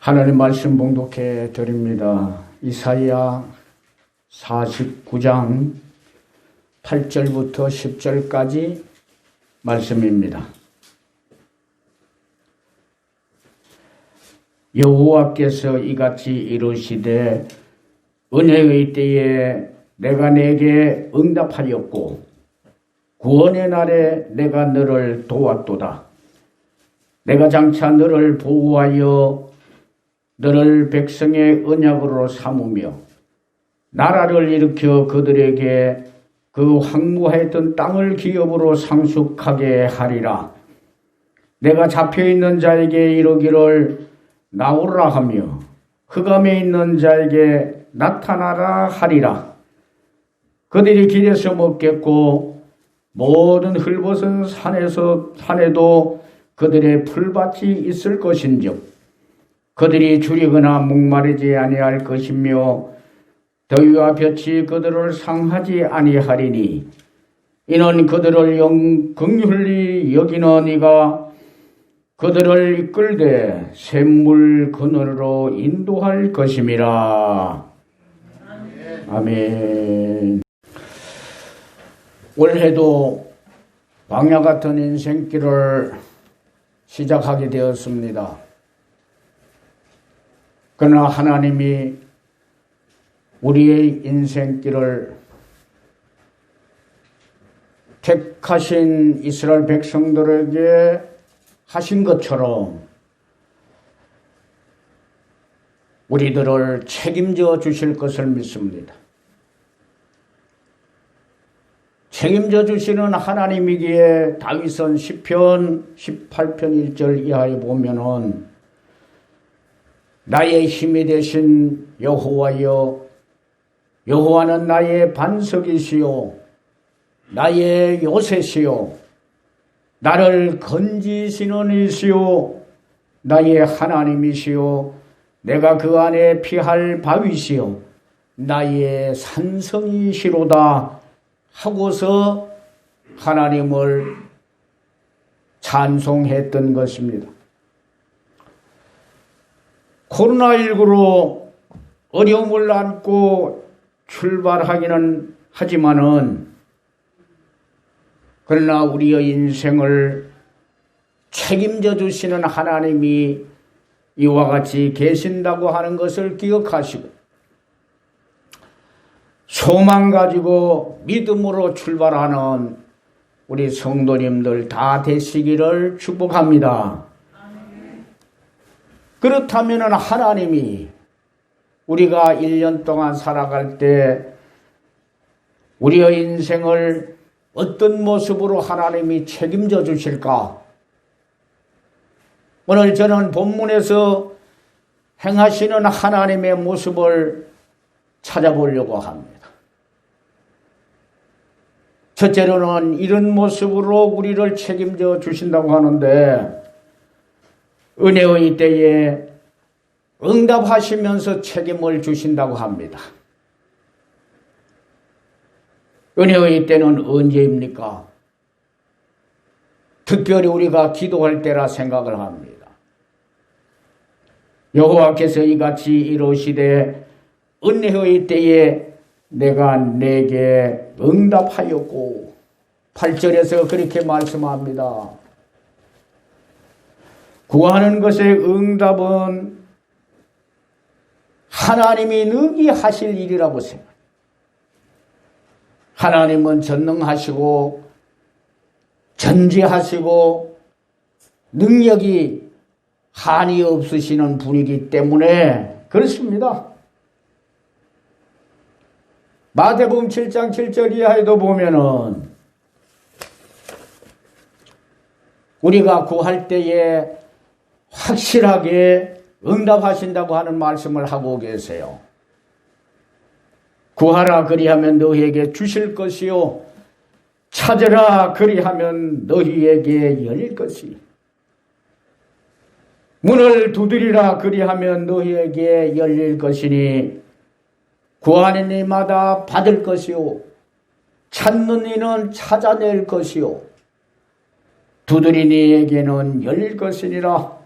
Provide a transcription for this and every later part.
하나님 말씀 봉독해 드립니다. 이사야 49장 8절부터 10절까지 말씀입니다. 여호와께서 이같이 이르시되 은혜의 때에 내가 내게 응답하였고 구원의 날에 내가 너를 도왔도다. 내가 장차 너를 보호하여 너를 백성의 언약으로 삼으며 나라를 일으켜 그들에게 그 황무했던 땅을 기업으로 상속하게 하리라. 내가 잡혀있는 자에게 이르기를 나오라 하며 흑암에 있는 자에게 나타나라 하리라. 그들이 길에서 먹겠고 모든 흙벗은 산에도 그들의 풀밭이 있을 것인즉 그들이 줄이거나 목마르지 아니할 것이며 더위와 볕이 그들을 상하지 아니하리니 이는 그들을 긍휼히 여기는 이가 그들을 이끌되 샘물 그늘로 인도할 것임이라. 아멘. 올해도 광야 같은 인생길을 시작하게 되었습니다. 그러나 하나님이 우리의 인생길을 택하신 이스라엘 백성들에게 하신 것처럼 우리들을 책임져 주실 것을 믿습니다. 책임져 주시는 하나님이기에 다윗은 시편 18편 1절 이하에 보면은 나의 힘이 되신 여호와여 여호와는 나의 반석이시요 나의 요새시요 나를 건지시는 이시요 나의 하나님이시요 내가 그 안에 피할 바위시요 나의 산성이시로다 하고서 하나님을 찬송했던 것입니다. 코로나19로 어려움을 안고 출발하기는 하지만은 그러나 우리의 인생을 책임져 주시는 하나님이 이와 같이 계신다고 하는 것을 기억하시고 소망 가지고 믿음으로 출발하는 우리 성도님들 다 되시기를 축복합니다. 그렇다면 하나님이 우리가 1년 동안 살아갈 때 우리의 인생을 어떤 모습으로 하나님이 책임져 주실까? 오늘 저는 본문에서 행하시는 하나님의 모습을 찾아보려고 합니다. 첫째로는 이런 모습으로 우리를 책임져 주신다고 하는데 은혜의 때에 응답하시면서 책임을 주신다고 합니다. 은혜의 때는 언제입니까? 특별히 우리가 기도할 때라 생각을 합니다. 여호와께서 이같이 이르시되 은혜의 때에 내가 내게 응답하였고 8절에서 그렇게 말씀합니다. 구하는 것의 응답은 하나님이 능히 하실 일이라고 생각합니다. 하나님은 전능하시고 전지하시고 능력이 한이 없으시는 분이기 때문에 그렇습니다. 마태복음 7장 7절 이하에도 보면은 우리가 구할 때에 확실하게 응답하신다고 하는 말씀을 하고 계세요. 구하라 그리하면 너희에게 주실 것이요 찾으라 그리하면 너희에게 열릴 것이 문을 두드리라 그리하면 너희에게 열릴 것이니 구하는 이마다 받을 것이요 찾는 이는 찾아낼 것이요 두드린 이에게는 열릴 것이니라.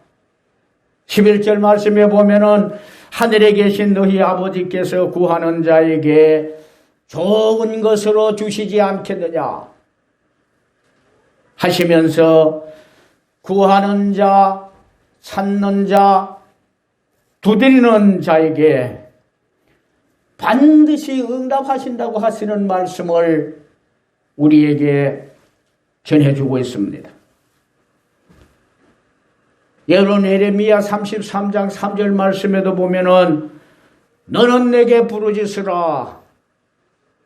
11절 말씀에 보면은 하늘에 계신 너희 아버지께서 구하는 자에게 좋은 것으로 주시지 않겠느냐 하시면서 구하는 자, 찾는 자, 두드리는 자에게 반드시 응답하신다고 하시는 말씀을 우리에게 전해주고 있습니다. 여러분 예레미야 33장 3절 말씀에도 보면은 너는 내게 부르짖으라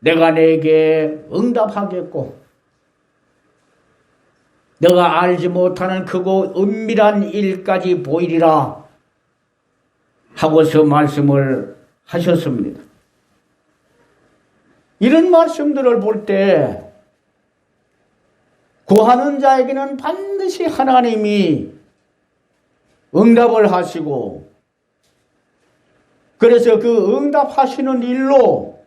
내가 내게 응답하겠고 너가 알지 못하는 크고 은밀한 일까지 보이리라 하고서 말씀을 하셨습니다. 이런 말씀들을 볼 때 구하는 자에게는 반드시 하나님이 응답을 하시고 그래서 그 응답하시는 일로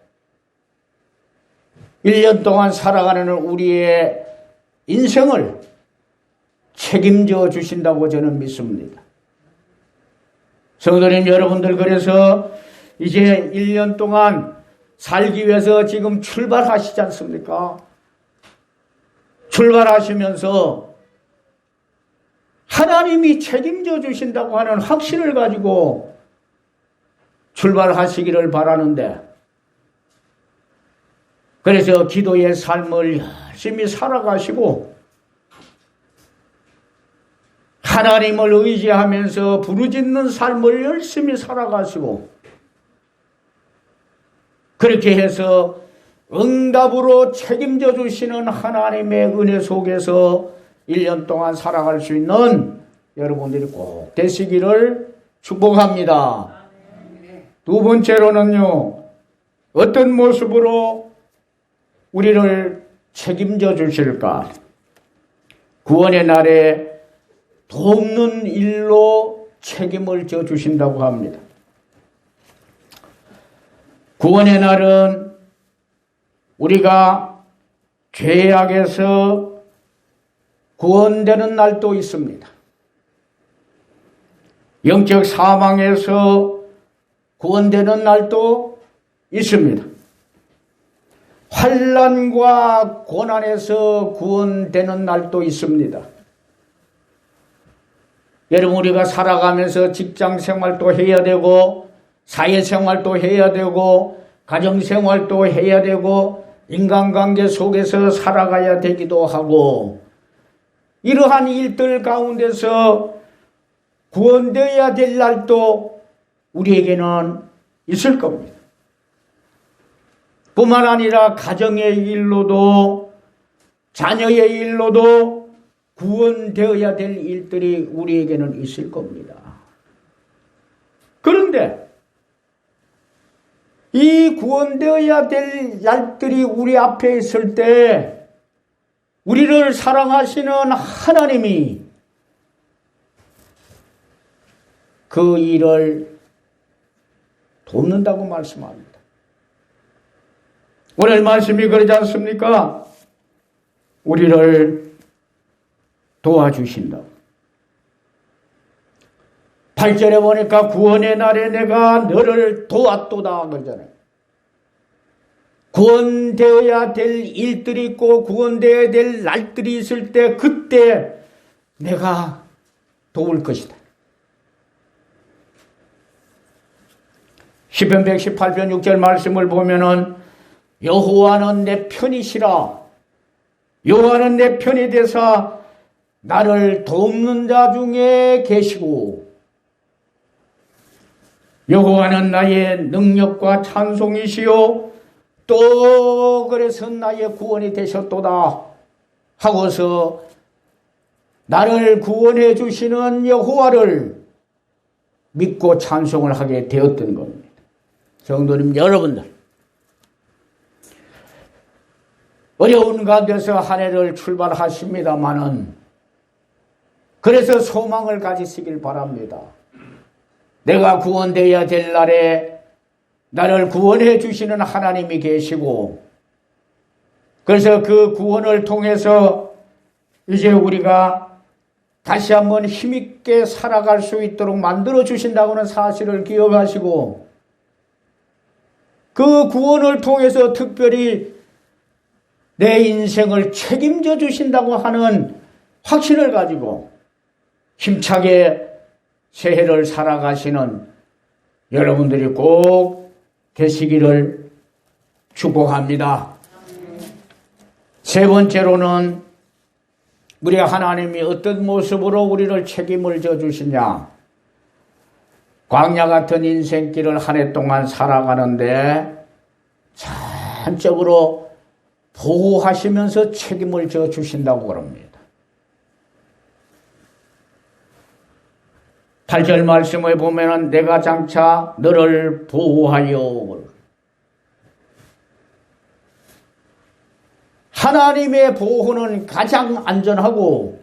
1년 동안 살아가는 우리의 인생을 책임져 주신다고 저는 믿습니다. 성도님 여러분들 그래서 이제 1년 동안 살기 위해서 지금 출발하시지 않습니까? 출발하시면서 하나님이 책임져 주신다고 하는 확신을 가지고 출발하시기를 바라는데 그래서 기도의 삶을 열심히 살아가시고 하나님을 의지하면서 부르짖는 삶을 열심히 살아가시고 그렇게 해서 응답으로 책임져 주시는 하나님의 은혜 속에서 1년 동안 살아갈 수 있는 여러분들이 꼭 되시기를 축복합니다. 두 번째로는요, 어떤 모습으로 우리를 책임져 주실까? 구원의 날에 돕는 일로 책임을 져 주신다고 합니다. 구원의 날은 우리가 죄악에서 구원되는 날도 있습니다. 영적 사망에서 구원되는 날도 있습니다. 환난과 고난에서 구원되는 날도 있습니다. 여러분 우리가 살아가면서 직장생활도 해야 되고 사회생활도 해야 되고 가정생활도 해야 되고 인간관계 속에서 살아가야 되기도 하고 이러한 일들 가운데서 구원되어야 될 날도 우리에게는 있을 겁니다. 뿐만 아니라 가정의 일로도 자녀의 일로도 구원되어야 될 일들이 우리에게는 있을 겁니다. 그런데 이 구원되어야 될 날들이 우리 앞에 있을 때 우리를 사랑하시는 하나님이 그 일을 돕는다고 말씀합니다. 오늘 말씀이 그러지 않습니까? 우리를 도와주신다. 8절에 보니까 구원의 날에 내가 너를 도왔도다 그러잖아요. 구원되어야 될 일들이 있고 구원되어야 될 날들이 있을 때 그때 내가 도울 것이다. 시편 118편 6절 말씀을 보면은 여호와는 내 편이시라. 여호와는 내 편이 되사 나를 돕는 자 중에 계시고 여호와는 나의 능력과 찬송이시요 또 그래서 나의 구원이 되셨도다 하고서 나를 구원해 주시는 여호와를 믿고 찬송을 하게 되었던 겁니다. 성도님 여러분들 어려운 가운데서 한 해를 출발하십니다마는 그래서 소망을 가지시길 바랍니다. 내가 구원되어야 될 날에 나를 구원해 주시는 하나님이 계시고 그래서 그 구원을 통해서 이제 우리가 다시 한번 힘있게 살아갈 수 있도록 만들어 주신다고는 사실을 기억하시고 그 구원을 통해서 특별히 내 인생을 책임져 주신다고 하는 확신을 가지고 힘차게 새해를 살아가시는 여러분들이 꼭 되시기를 축복합니다. 세 번째로는 우리 하나님이 어떤 모습으로 우리를 책임을 져 주시냐. 광야 같은 인생길을 한 해 동안 살아가는데 전적으로 보호하시면서 책임을 져 주신다고 그럽니다. 8절 말씀을 보면은 내가 장차 너를 보호하여. 하나님의 보호는 가장 안전하고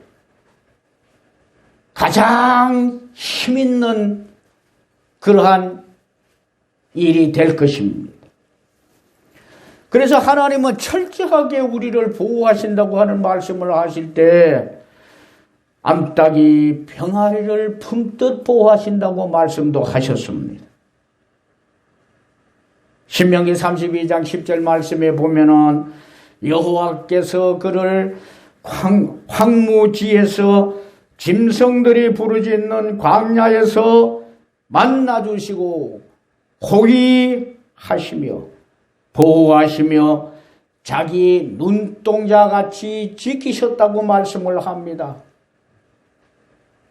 가장 힘있는 그러한 일이 될 것입니다. 그래서 하나님은 철저하게 우리를 보호하신다고 하는 말씀을 하실 때 암탉이 병아리를 품듯 보호하신다고 말씀도 하셨습니다. 신명기 32장 10절 말씀에 보면은 여호와께서 그를 황무지에서 짐승들이 부르짖는 광야에서 만나주시고 호위하시며 보호하시며 자기 눈동자같이 지키셨다고 말씀을 합니다.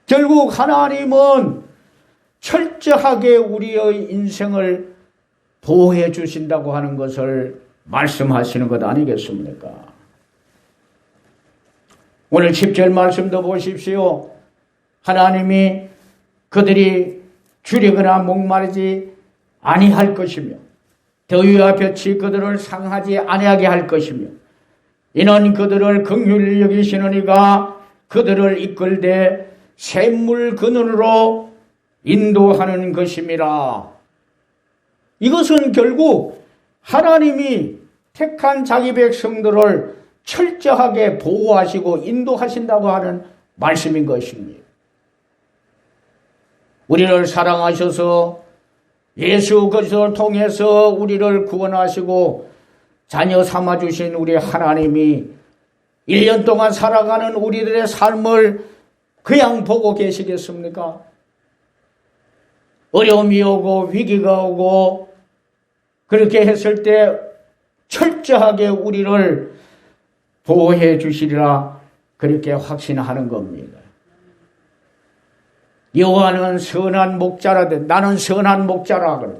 결국 하나님은 철저하게 우리의 인생을 보호해 주신다고 하는 것을 말씀하시는 것 아니겠습니까? 오늘 10절 말씀도 보십시오. 하나님이 그들이 줄이거나 목마르지 아니할 것이며 더위와 볕이 그들을 상하지 아니하게 할 것이며 이는 그들을 긍휼히 여기시는 이가 그들을 이끌되 샘물 근원으로 인도하는 것임이라. 이것은 결국 하나님이 택한 자기 백성들을 철저하게 보호하시고 인도하신다고 하는 말씀인 것입니다. 우리를 사랑하셔서 예수 그리스도를 통해서 우리를 구원하시고 자녀 삼아주신 우리 하나님이 1년 동안 살아가는 우리들의 삶을 그냥 보고 계시겠습니까? 어려움이 오고 위기가 오고 그렇게 했을 때 철저하게 우리를 보호해 주시리라 그렇게 확신하는 겁니다. 여호와는 선한 목자라되 나는 선한 목자라 그래.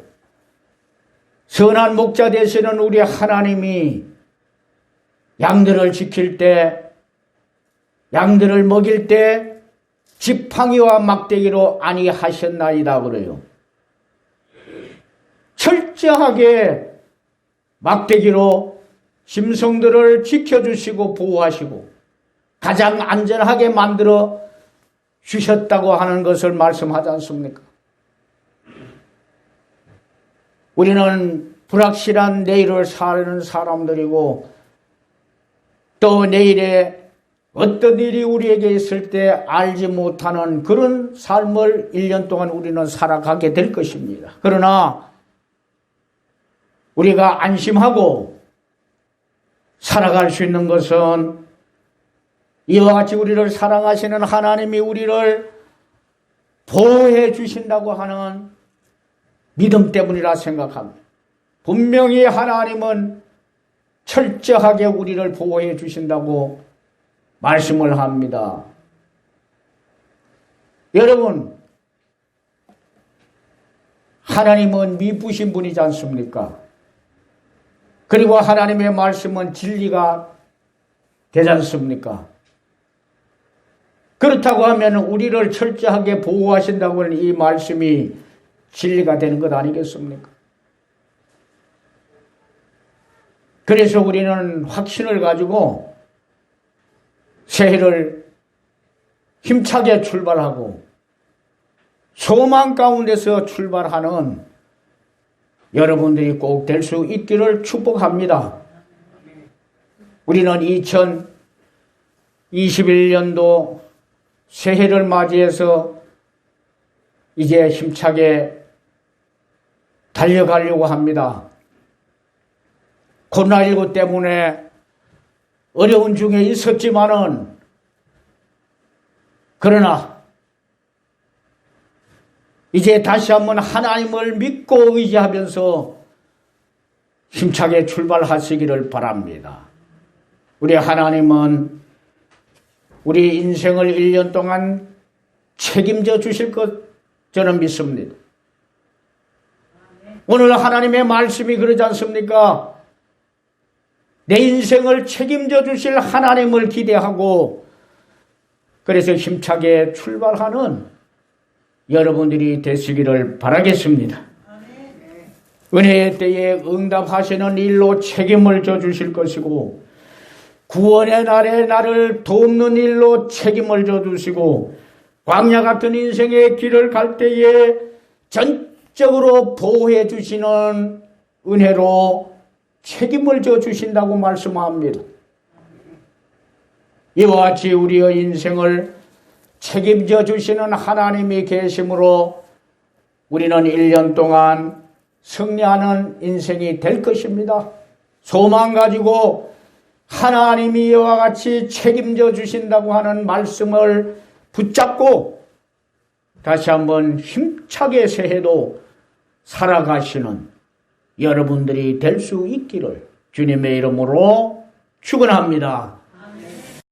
선한 목자 되시는 우리 하나님이 양들을 지킬 때 양들을 먹일 때 지팡이와 막대기로 아니하셨나이다 그래요. 철저하게 막대기로 짐승들을 지켜주시고 보호하시고 가장 안전하게 만들어 주셨다고 하는 것을 말씀하지 않습니까? 우리는 불확실한 내일을 사는 사람들이고 또 내일에 어떤 일이 우리에게 있을 때 알지 못하는 그런 삶을 1년 동안 우리는 살아가게 될 것입니다. 그러나 우리가 안심하고 살아갈 수 있는 것은 이와 같이 우리를 사랑하시는 하나님이 우리를 보호해 주신다고 하는 믿음 때문이라 생각합니다. 분명히 하나님은 철저하게 우리를 보호해 주신다고 말씀을 합니다. 여러분, 하나님은 미쁘신 분이지 않습니까? 그리고 하나님의 말씀은 진리가 되지 않습니까? 그렇다고 하면 우리를 철저하게 보호하신다고 하는 이 말씀이 진리가 되는 것 아니겠습니까? 그래서 우리는 확신을 가지고 새해를 힘차게 출발하고 소망 가운데서 출발하는 여러분들이 꼭 될 수 있기를 축복합니다. 우리는 2021년도 새해를 맞이해서 이제 힘차게 달려가려고 합니다. 코로나19 때문에 어려운 중에 있었지만은 그러나 이제 다시 한번 하나님을 믿고 의지하면서 힘차게 출발하시기를 바랍니다. 우리 하나님은 우리 인생을 1년 동안 책임져 주실 것 저는 믿습니다. 오늘 하나님의 말씀이 그러지 않습니까? 내 인생을 책임져 주실 하나님을 기대하고 그래서 힘차게 출발하는 여러분들이 되시기를 바라겠습니다. 은혜의 때에 응답하시는 일로 책임을 져 주실 것이고 구원의 날에 나를 돕는 일로 책임을 져 주시고 광야 같은 인생의 길을 갈 때에 전적으로 보호해 주시는 은혜로 책임을 져 주신다고 말씀합니다. 이와 같이 우리의 인생을 책임져 주시는 하나님이 계심으로 우리는 1년 동안 승리하는 인생이 될 것입니다. 소망 가지고 하나님이 이와 같이 책임져 주신다고 하는 말씀을 붙잡고 다시 한번 힘차게 새해도 살아가시는 여러분들이 될 수 있기를 주님의 이름으로 축원합니다.